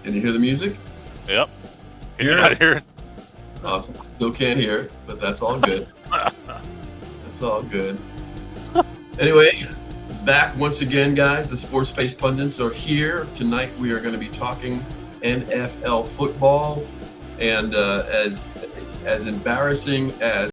Can you hear the music? Yep. Can you not hear it? Awesome. Still can't hear it, but that's all good. That's all good. Anyway, back once again, guys. The Sports Space Pundits are here. Tonight we are going to be talking NFL football. And as embarrassing as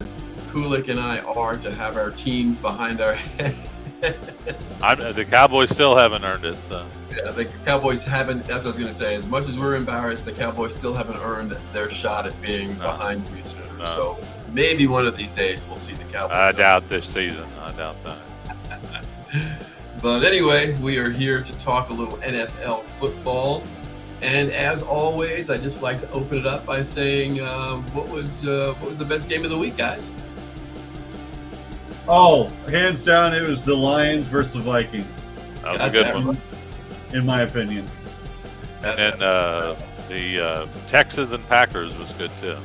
Kulik and I are to have our teams behind our head. The Cowboys still haven't earned it. So. Yeah, the Cowboys haven't. That's what I was going to say. As much as we're embarrassed, the Cowboys still haven't earned their shot at being behind you sooner. No. So maybe one of these days we'll see the Cowboys. I doubt this season. I doubt that. But anyway, we are here to talk a little NFL football. And as always, I just like to open it up by saying, what was the best game of the week, guys? Oh, hands down, it was the Lions versus the Vikings. That was a good one, in my opinion. And the Texans and Packers was good too.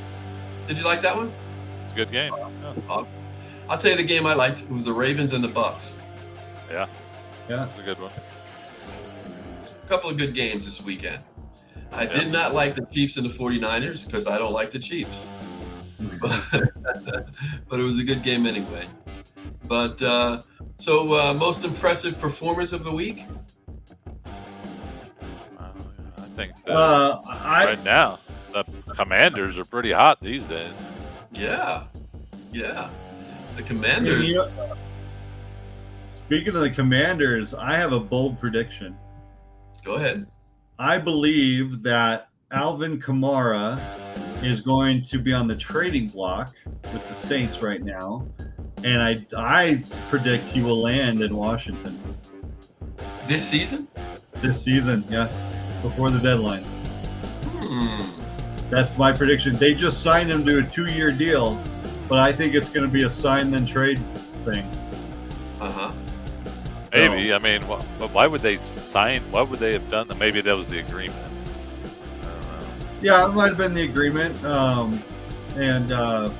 Did you like that one? It's a good game. Yeah. I'll tell you the game I liked. It was the Ravens and the Bucks. Yeah. Yeah, it's a good one. A couple of good games this weekend. I did not like the Chiefs and the 49ers because I don't like the Chiefs. But it was a good game anyway. But so most impressive performance of the week? I think right now the Commanders are pretty hot these days. Yeah. The Commanders. Speaking of the Commanders, I have a bold prediction. Go ahead. I believe that Alvin Kamara is going to be on the trading block with the Saints right now, and I predict he will land in Washington. This season? This season, yes, before the deadline. That's my prediction. They just signed him to a 2-year deal, but I think it's going to be a sign then trade thing. Maybe. I mean, why would they sign? What would they have done? Maybe that was the agreement. I don't know. Yeah, it might have been the agreement.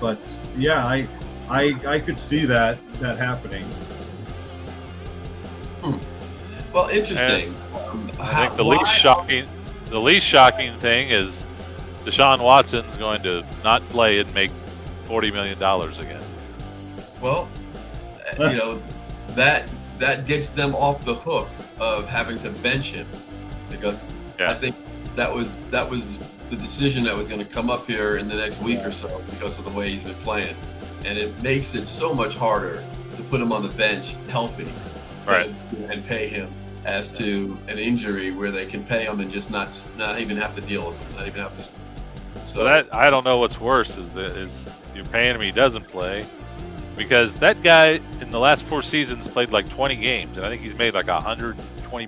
But yeah, I could see that happening. Well, interesting. I think the least shocking thing is Deshaun Watson's going to not play and make $40 million again. Well, that gets them off the hook of having to bench him, because I think that was the decision that was going to come up here in the next week or so because of the way he's been playing, and it makes it so much harder to put him on the bench healthy, right, and pay him as to an injury where they can pay him and just not even have to deal with him, not even have to. So that I don't know what's worse is you're paying him, he doesn't play. Because that guy in the last 4 seasons played like 20 games, and I think he's made like $120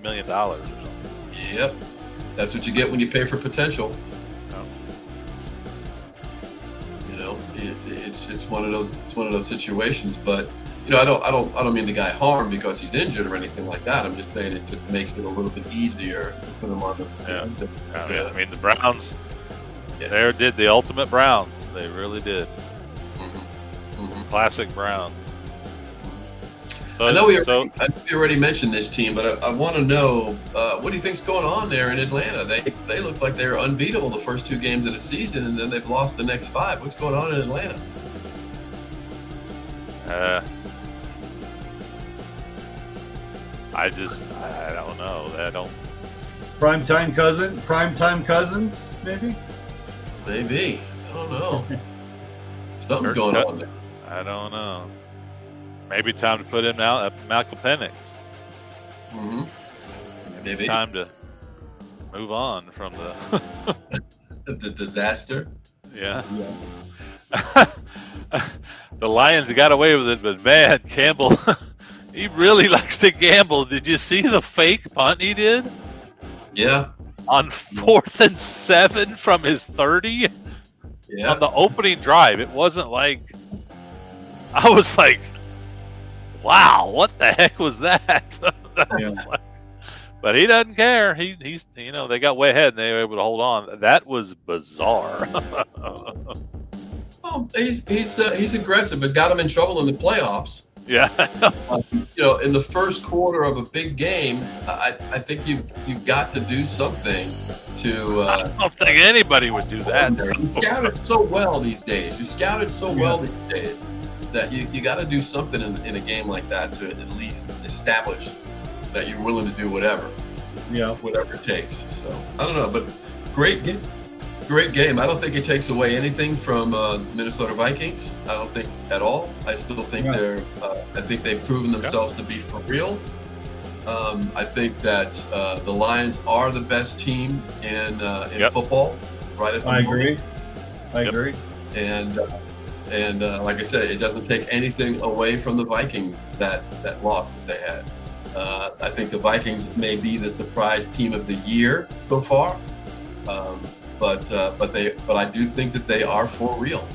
million or something. Yep, that's what you get when you pay for potential. It's one of those situations. But I don't mean the guy harmed because he's injured or anything like that. I'm just saying it just makes it a little bit easier to put him on the. I mean the Browns. Yeah. They did the ultimate Browns. They really did. Classic Browns. I know we already mentioned this team, but I want to know what do you think's going on there in Atlanta? They look like they're unbeatable the first 2 games of the season, and then they've lost the next 5. What's going on in Atlanta? I don't know. Primetime Cousins, maybe. Maybe. I don't know. Something's going on there. I don't know. Maybe time to put him out at Michael Penix. Maybe time to move on from the disaster. Yeah. The Lions got away with it, but man, Campbell, he really likes to gamble. Did you see the fake punt he did? Yeah. On 4th and 7 from his 30. Yeah. On the opening drive, it wasn't like. I was like, wow, what the heck was that? But he doesn't care. He's they got way ahead and they were able to hold on. That was bizarre. Well, he's aggressive. It got him in trouble in the playoffs. Yeah. In the first quarter of a big game, I think you've got to do something to. I don't think anybody would do that. You scout it so well these days. You scout it so well these days that you got to do something in a game like that to at least establish that you're willing to do whatever it takes. So I don't know, but great game. Great game. I don't think it takes away anything from Minnesota Vikings. I don't think at all. I still think I think they've proven themselves to be for real. I think that the Lions are the best team in football. Right at the moment. I agree. And like I said, it doesn't take anything away from the Vikings that loss that they had. I think the Vikings may be the surprise team of the year so far. But I do think that they are for real.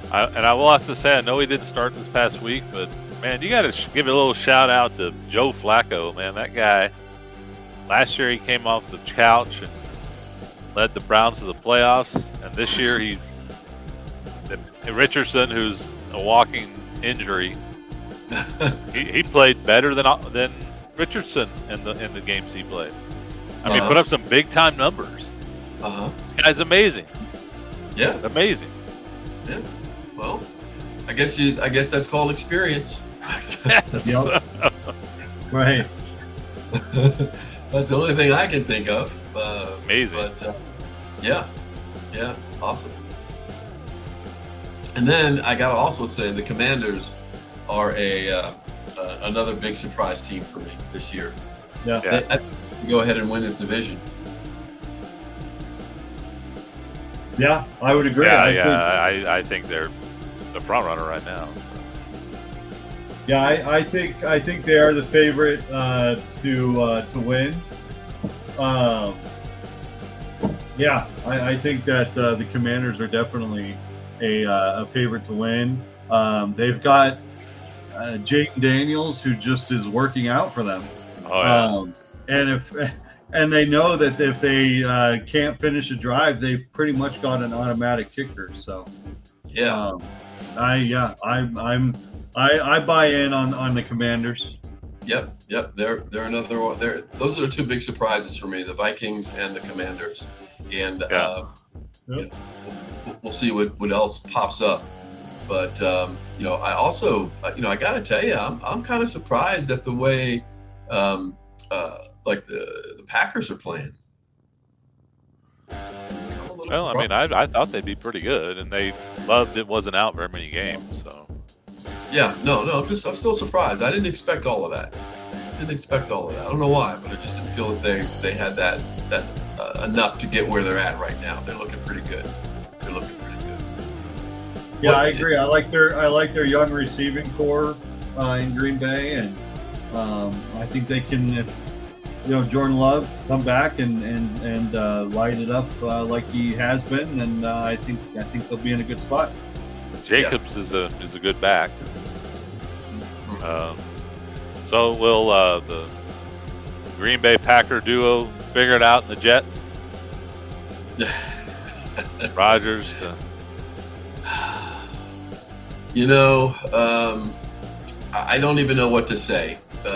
I will also say, I know he didn't start this past week, but man, you got to give a little shout out to Joe Flacco. Man, that guy. Last year he came off the couch and led the Browns to the playoffs, and this year Richardson, who's a walking injury, he played better than Richardson in the games he played. I mean, put up some big time numbers. This guy's amazing. Yeah, amazing. Yeah. Well, I guess that's called experience. Right. That's the only thing I can think of. Amazing. But yeah, awesome. And then I gotta also say the Commanders are another big surprise team for me this year. Yeah. They go ahead and win this division. Yeah, I would agree. I think they're the front runner right now. Yeah, I think they are the favorite to win. I think that the Commanders are definitely a favorite to win. They've got Jayden Daniels, who just is working out for them. And they know that if they can't finish a drive, they've pretty much got an automatic kicker. So I buy in on the Commanders. Yep. They're another one. Those are the two big surprises for me: the Vikings and the Commanders. And we'll see what else pops up. But I also I got to tell you, I'm kind of surprised at the way the Packers are playing. Well, I mean, I thought they'd be pretty good, and they loved it wasn't out very many games. So yeah, no, I'm still surprised. I didn't expect all of that. I don't know why, but I just didn't feel that they had that enough to get where they're at right now. They're looking pretty good. Yeah, I agree. I like their young receiving core in Green Bay, and I think they can, if Jordan Love come back and light it up like he has been, then I think they'll be in a good spot. Jacobs is a good back. So will the Green Bay Packer duo figure it out in the Jets? Rodgers. I don't even know what to say. I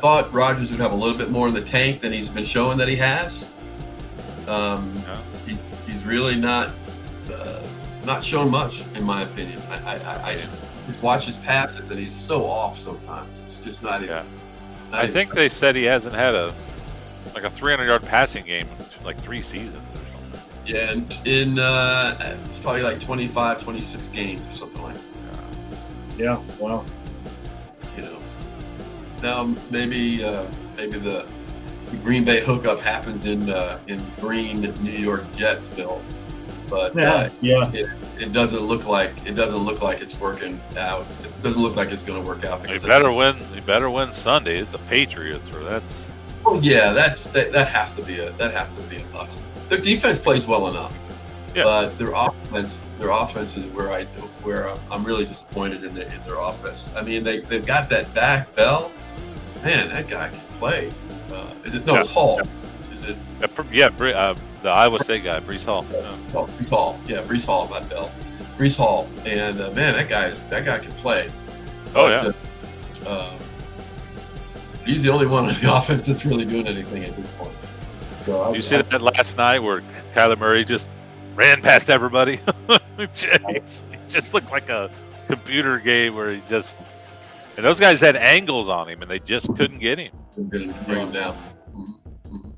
thought Rodgers would have a little bit more in the tank than he's been showing that he has. He's really not shown much, in my opinion. I just watch his passes and he's so off sometimes. It's just not even. I think they said he hasn't had a 300-yard passing game in like 3 seasons or something. Yeah, and in it's probably like 25, 26 games or something like that. Yeah, wow. Now maybe the Green Bay hookup happens in green New York Jetsville, but it doesn't look like it's working out. It doesn't look like it's going to work out because they better win Sunday. It's the Patriots, or that's. Oh yeah, that has to be a must. Their defense plays well enough, but their offense is where I'm really disappointed in their offense. I mean, they've got that back Bell. Man, that guy can play. It's Hall. Is it? The Iowa State guy, Breece Hall. Breece Hall. Yeah, Breece Hall, not Bell. Breece Hall, and man, that guy can play. Oh But, yeah. He's the only one on the offense that's really doing anything at this point. So You see that last night where Kyler Murray just ran past everybody? Jeez, it just looked like a computer game where and those guys had angles on him and they just couldn't get him. Bring him down. Mm-hmm.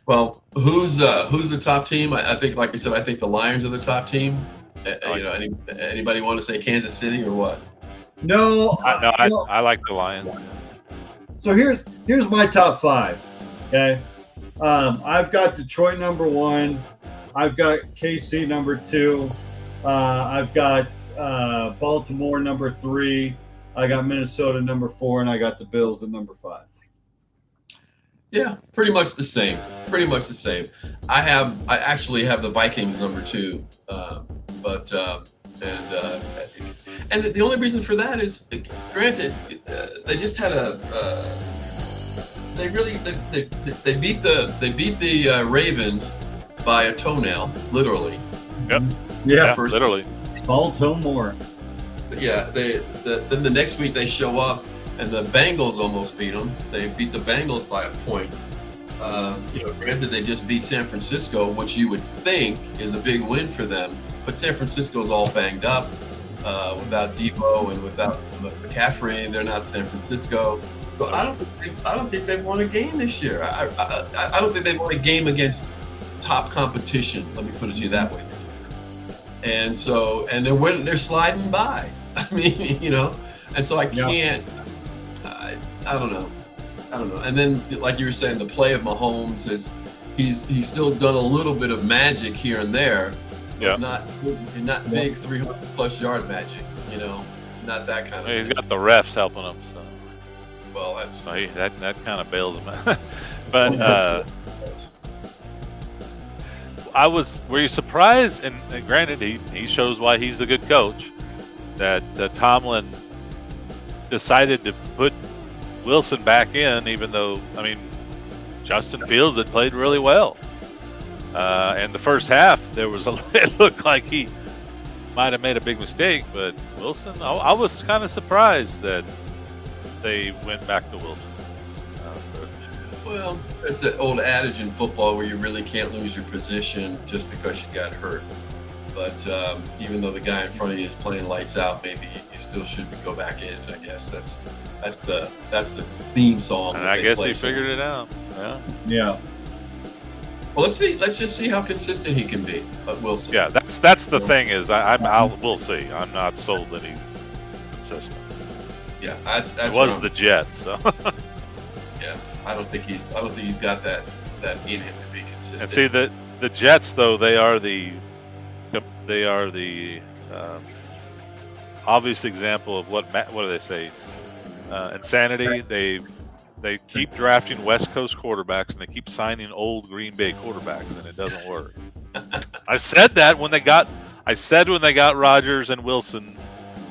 Well, who's the top team? I think, like I said, I think the Lions are the top team. Anybody want to say Kansas City or what? No, I like the Lions. So here's my top 5. Okay, I've got Detroit number 1. I've got KC number 2. I've got Baltimore number 3. I got Minnesota number 4, and I got the Bills at number 5. Yeah, pretty much the same. I actually have the Vikings number 2, and the only reason for that is, granted, they just had they beat the Ravens by a toenail, literally. Yep. Yeah, literally. Baltimore. Yeah, then the next week they show up and the Bengals almost beat them. They beat the Bengals by a point. Granted, they just beat San Francisco, which you would think is a big win for them, but San Francisco's all banged up. Without Debo and without McCaffrey, they're not San Francisco. So I don't think they've won a game this year. I don't think they've won a game against top competition. Let me put it to you that way. And they're sliding by. I mean, and so I can't. I don't know. And then, like you were saying, the play of Mahomes is he's still done a little bit of magic here and there. Yeah. Not big 300+ yard magic. Not that kind of. He's got the refs helping him. So. Well, that's that kind of bails him out. But were you surprised? And granted, he shows why he's a good coach. That Tomlin decided to put Wilson back in, even though Justin Fields had played really well. And the first half, it looked like he might have made a big mistake, but Wilson, I was kind of surprised that they went back to Wilson. Well, it's that old adage in football where you really can't lose your position just because you got hurt. But even though the guy in front of you is playing lights out, maybe you still should go back in. I guess that's the theme song. And I guess he figured it out. Yeah. Well, let's just see how consistent he can be, Wilson. Yeah, that's the thing is we'll see. I'm not sold that he's consistent. Yeah, that's it was the Jets, so. Yeah, I don't think he's got that in him to be consistent. And see the Jets though, they are the obvious example of what do they say? Insanity. They keep drafting West Coast quarterbacks and they keep signing old Green Bay quarterbacks, and it doesn't work. I said when they got Rodgers and Wilson.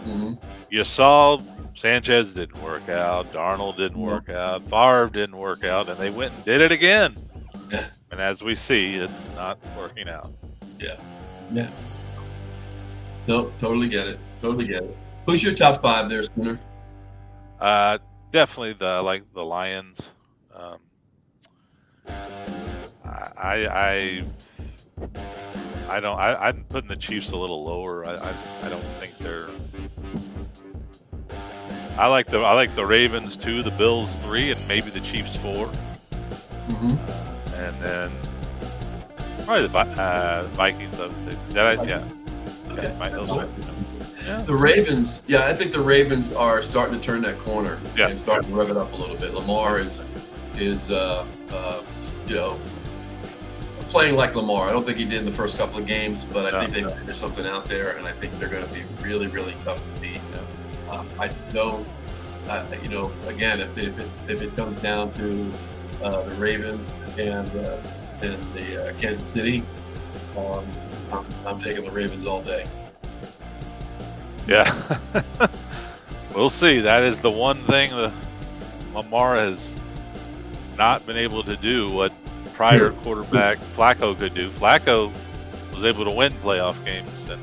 Mm-hmm. You saw Sanchez didn't work out, Darnold didn't work out, Favre didn't work out, and they went and did it again. Yeah. And as we see, it's not working out. Yeah. No, totally get it. Who's your top 5 there, Spooner? Definitely the Lions. I'm putting the Chiefs a little lower. I don't think they're. I like the Ravens 2, the Bills 3, and maybe the Chiefs 4. Mm-hmm. And then probably the Vikings. I would say. Okay. Yeah. The Ravens, I think the Ravens are starting to turn that corner and starting to rev it up a little bit. Lamar is playing like Lamar. I don't think he did in the first couple of games, but I think they figured something out there, and I think they're going to be really, really tough to beat. I don't, again, if it comes down to the Ravens and the Kansas City, I'm taking the Ravens all day. Yeah, we'll see. That is the one thing that Lamar has not been able to do what prior quarterback Flacco could do. Flacco was able to win playoff games, and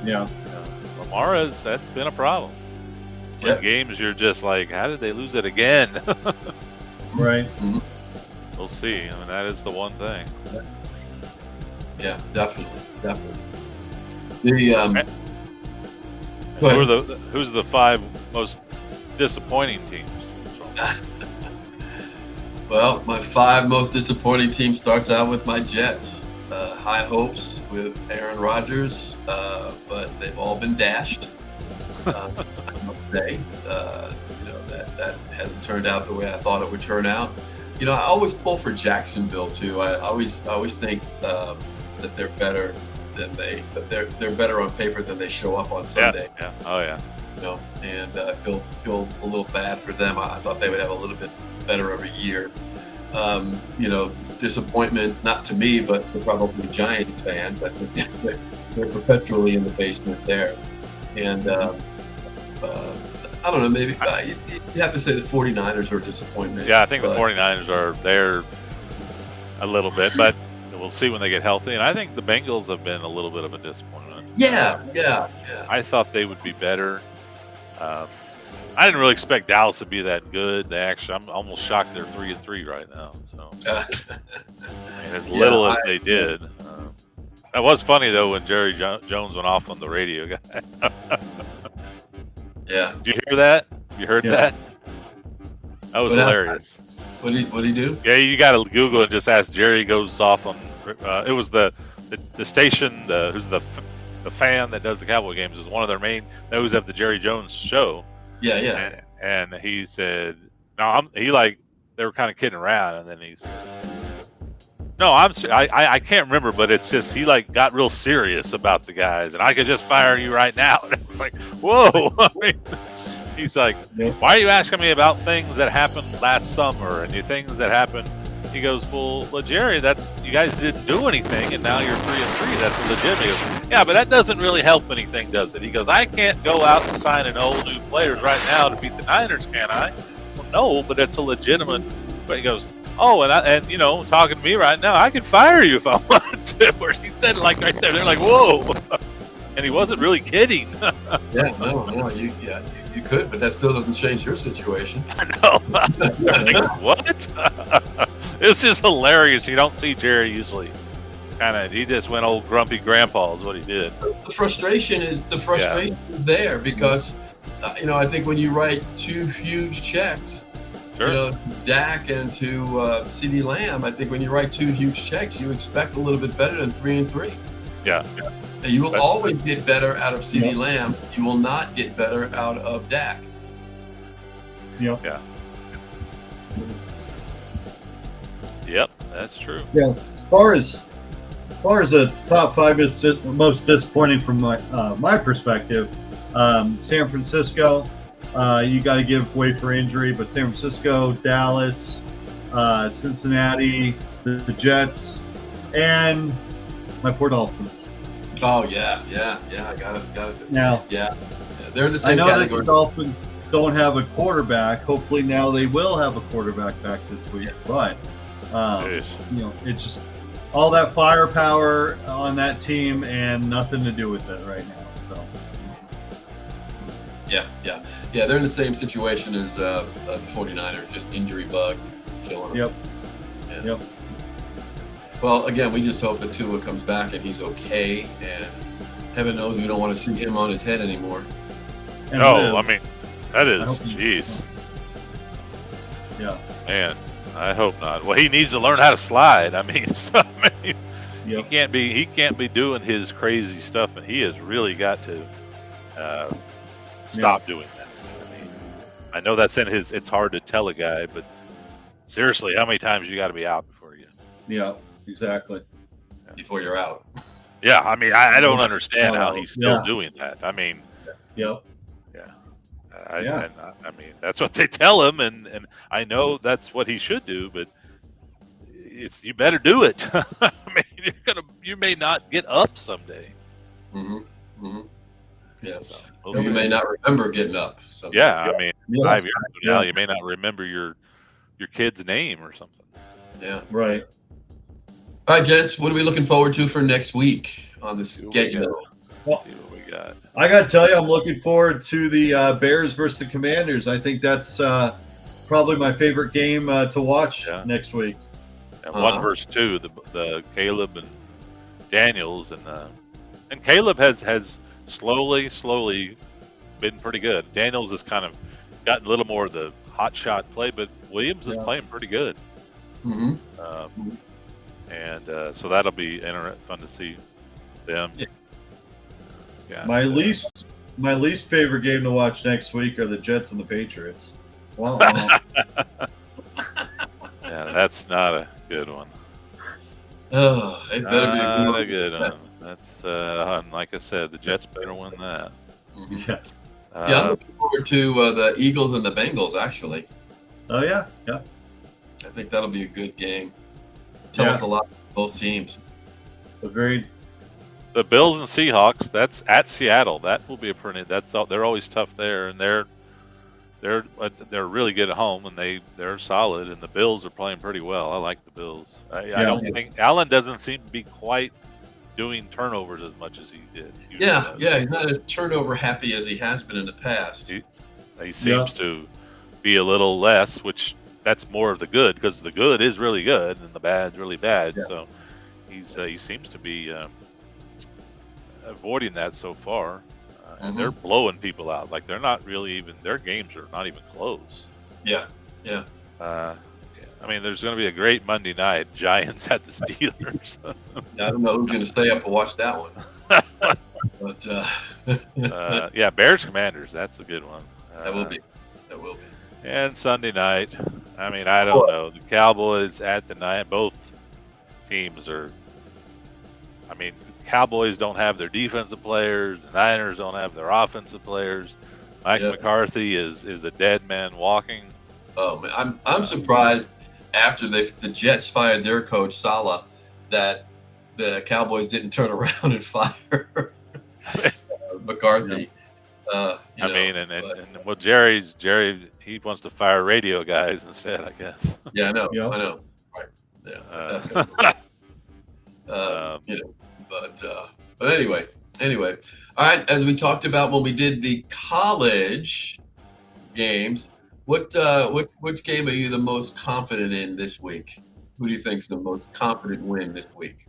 Yeah. That's been a problem. In games, you're just like, how did they lose it again? Right. Mm-hmm. We'll see. I mean, that is the one thing. Yeah, definitely. Who's the 5 most disappointing teams? Well, my 5 most disappointing teams starts out with my Jets. High hopes with Aaron Rodgers, but they've all been dashed. I must say, that hasn't turned out the way I thought it would turn out. I always pull for Jacksonville too. I always think that they're better but they're better on paper than they show up on Sunday. Yeah. Oh yeah. And I feel a little bad for them. I thought they would have a little bit better of a year. Disappointment, not to me, but to probably Giants fans. I think they're perpetually in the basement there. And I don't know, maybe you have to say the 49ers are a disappointment. Yeah, I think the 49ers are there a little bit, but we'll see when they get healthy. And I think the Bengals have been a little bit of a disappointment. Yeah. I thought they would be better. I didn't really expect Dallas to be that good. I'm almost shocked they're 3-3 right now. So as little as they did. That was funny though when Jerry Jones went off on the radio guy. Yeah. Did you hear that? You heard that? That was hilarious. What did he do? Yeah, you got to Google and just ask. Jerry goes off on. It was the station. Who's the fan that does the Cowboy games is one of their main those of the Jerry Jones show. Yeah. And he said, "No, they were kind of kidding around," and then he said, "No, I can't remember, but it's just he got real serious about the guys, and I could just fire you right now." And it was like, whoa. I mean, he's like, "Why are you asking me about things that happened last summer and the things that happened?" He goes, well, Jerry, you guys didn't do anything, and now you're 3-3. That's legitimate. He goes, yeah, but that doesn't really help anything, does it? He goes, I can't go out and sign an old new players right now to beat the Niners, can I? Well, no, but it's a legitimate. But he goes, oh, and talking to me right now, I could fire you if I wanted to. Where he said it right there. They're like, whoa. And he wasn't really kidding. You could, but that still doesn't change your situation. I know. Like, what? It's just hilarious. You don't see Jerry usually. He just went old grumpy grandpa is what he did. The frustration is there because, I think when you write 2 huge checks, Dak and to CeeDee Lamb, I think when you write 2 huge checks, you expect a little bit better than 3-3. Yeah. You will always get better out of CeeDee Lamb. You will not get better out of Dak. Yep. Yeah. Yep, that's true. Yeah. As far as the top 5 is most disappointing from my perspective, San Francisco. You got to give way for injury, but San Francisco, Dallas, Cincinnati, the Jets, and my poor Dolphins. Oh yeah. I got it. Now, they're in the same category. I know that the Dolphins don't have a quarterback. Hopefully now they will have a quarterback back this week. But it's just all that firepower on that team and nothing to do with it right now. So. Yeah. They're in the same situation as the 49ers. Just injury bug is killing them. Yep. Well, again, we just hope that Tua comes back and he's okay, and heaven knows we don't want to see him on his head anymore. I mean, that is, jeez. Yeah. Man, I hope not. Well, he needs to learn how to slide. I mean, he can't be doing his crazy stuff, and he has really got to stop doing that. I mean, I know that's in his. It's hard to tell a guy, but seriously, how many times you got to be out before you? Yeah. Exactly. Before you're out. Yeah, I mean, I don't understand how he's still doing that. I mean, I mean, that's what they tell him, and I know that's what he should do, but you better do it. I mean, you may not get up someday. Yeah. So, you may not remember getting up someday. Yeah, I mean, 5 years from now, you may not remember your kid's name or something. Yeah. Right. All right, gents, what are we looking forward to for next week on the schedule? Well, got? I got to tell you, I'm looking forward to the Bears versus the Commanders. I think that's probably my favorite game to watch next week. And 1 versus 2, the Caleb and Daniels, and Caleb has slowly been pretty good. Daniels has kind of gotten a little more of the hot shot play, but Williams is playing pretty good. And so that'll be fun to see them. Yeah. My least favorite game to watch next week are the Jets and the Patriots. Wow. Yeah, that's not a good one. Oh, it better be a good one. That's like I said, the Jets better win that. Yeah. I'm looking forward to the Eagles and the Bengals. Actually. Oh yeah. I think that'll be a good game. Tell us a lot about both teams. Agreed. The Bills and Seahawks. That's at Seattle. That will be a pretty. They're always tough there, and they're really good at home, and they're solid. And the Bills are playing pretty well. I like the Bills. I don't think Allen doesn't seem to be quite doing turnovers as much as he did. Yeah, he's not as turnover happy as he has been in the past. He seems to be a little less, which that's more of the good, because the good is really good and the bad's really bad. Yeah. So he seems to be avoiding that so far, and they're blowing people out. Like they're not really even, their games are not even close. Yeah. I mean, there's going to be a great Monday night, Giants at the Steelers. I don't know who's going to stay up and watch that one. But Bears Commanders, that's a good one. That will be. And Sunday night, I mean, I don't know. The Cowboys at the night, both teams are. I mean, Cowboys don't have their defensive players. The Niners don't have their offensive players. Mike McCarthy is a dead man walking. Oh man, I'm surprised after the Jets fired their coach Saleh that the Cowboys didn't turn around and fire McCarthy. Jerry, he wants to fire radio guys instead, I guess. Yeah, I know. Right. Yeah, that's gonna but anyway. All right, as we talked about when we did the college games, which game are you the most confident in this week? Who do you think's the most confident win this week?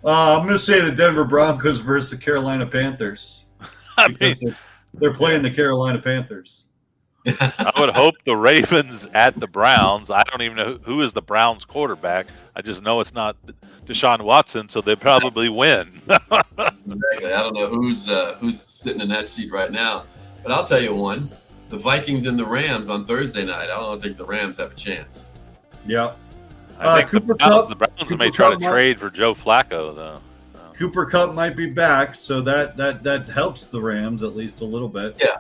I'm going to say the Denver Broncos versus the Carolina Panthers. They're playing the Carolina Panthers. I would hope the Ravens at the Browns. I don't even know who is the Browns quarterback. I just know it's not Deshaun Watson, so they probably win. Exactly. I don't know who's sitting in that seat right now, but I'll tell you one: the Vikings and the Rams on Thursday night. I don't think the Rams have a chance. Yeah. I think the Browns may try to trade for Joe Flacco, though. Cooper Kupp might be back, so that helps the Rams at least a little bit. Yeah.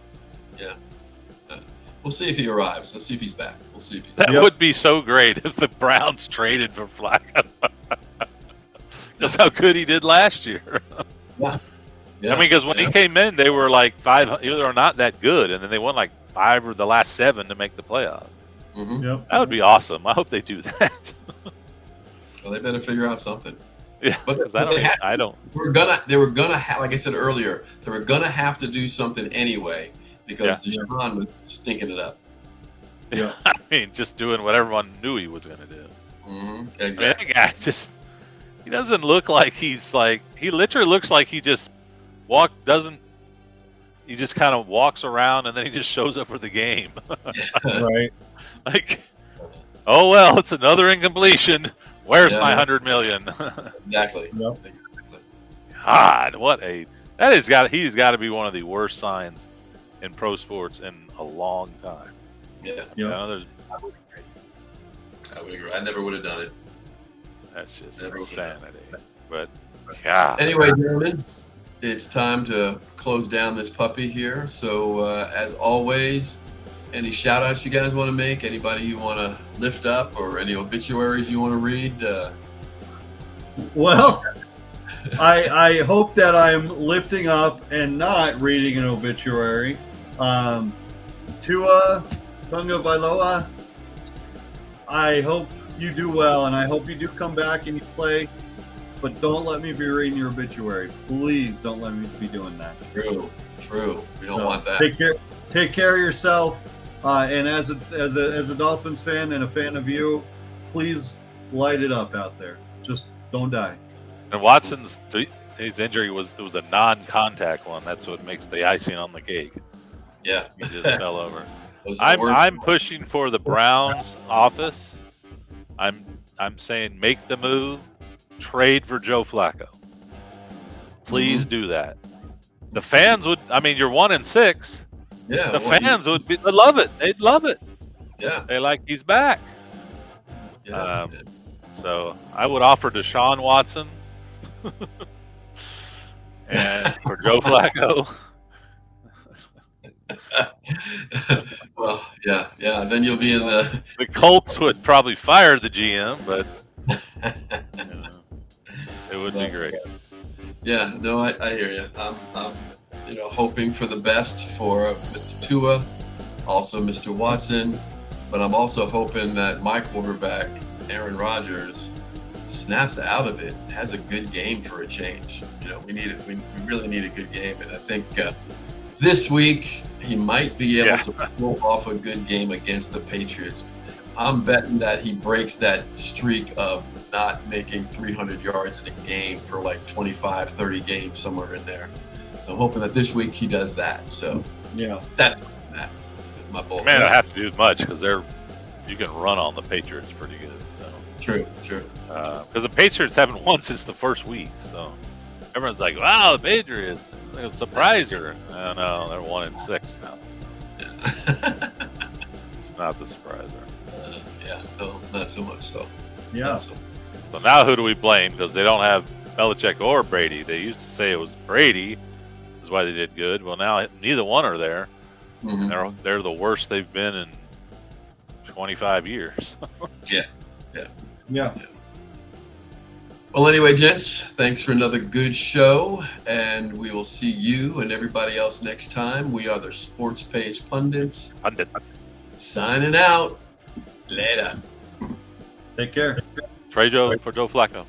We'll see if he arrives. Let's see if he's back. We'll see if he's back. That would be so great if the Browns traded for Flacco. That's how good he did last year. Yeah. I mean, because when he came in, they were like they were not that good, and then they won like 5 of the last 7 to make the playoffs. Yep. That would be awesome. I hope they do that. Well, they better figure out something. Yeah, but I don't. They were gonna have, like I said earlier, they were gonna have to do something anyway because Deshaun was stinking it up. Yeah, I mean, just doing what everyone knew he was gonna do. Exactly. I mean, that guy he doesn't look like he literally looks like he just he just kind of walks around and then he just shows up for the game. Right. Like, oh well, it's another incompletion. Where's my $100 million? Exactly. Yep. Exactly. God, he's got to be one of the worst signs in pro sports in a long time. Yeah. Yeah. I would agree. I never would have done it. That's just insanity. But God. Anyway, gentlemen, it's time to close down this puppy here. So as always, any shout outs you guys want to make? Anybody you want to lift up or any obituaries you want to read? Well, I hope that I'm lifting up and not reading an obituary. Tua Tagovailoa, I hope you do well, and I hope you do come back and you play but don't let me be reading your obituary. Please don't let me be doing that. True. We don't want that. Take care of yourself. And as a Dolphins fan and a fan of you, please light it up out there. Just don't die. And Watson's his injury was a non-contact one. That's what makes the icing on the cake. Yeah, he just fell over. I'm pushing for the Browns office. I'm saying make the move, trade for Joe Flacco. Please do that. The fans would. I mean, you're 1-6. Yeah, the fans would love it. They'd love it. Yeah, they like he's back. Yeah. So I would offer Deshaun Watson and for Joe Flacco. Well, yeah. Then you'll be in the Colts would probably fire the GM, but it would be great. Yeah, no, I hear you. I'm hoping for the best for Mr. Tua, also Mr. Watson, but I'm also hoping that my quarterback, Aaron Rodgers, snaps out of it, has a good game for a change. We need it. We really need a good game, and I think this week he might be able to pull off a good game against the Patriots. I'm betting that he breaks that streak of not making 300 yards in a game for like 25, 30 games, somewhere in there. So I'm hoping that this week he does that. So that's that with my Bulls. Man, I have to do much because you can run on the Patriots pretty good. So True. Because the Patriots haven't won since the first week, so everyone's like, "Wow, the Patriots! They'll surprise you." I know they're 1-6 now. So. It's not the surpriser. No, not so much. So So now who do we blame? Because they don't have Belichick or Brady. They used to say it was Brady, is why they did good. Well, now neither one are there. Mm-hmm. They're the worst they've been in 25 years. Yeah. Well, anyway, gents, thanks for another good show, and we will see you and everybody else next time. We are the Sports Page Pundits. Signing out. Later. Take care. Trade Joe for Joe Flacco.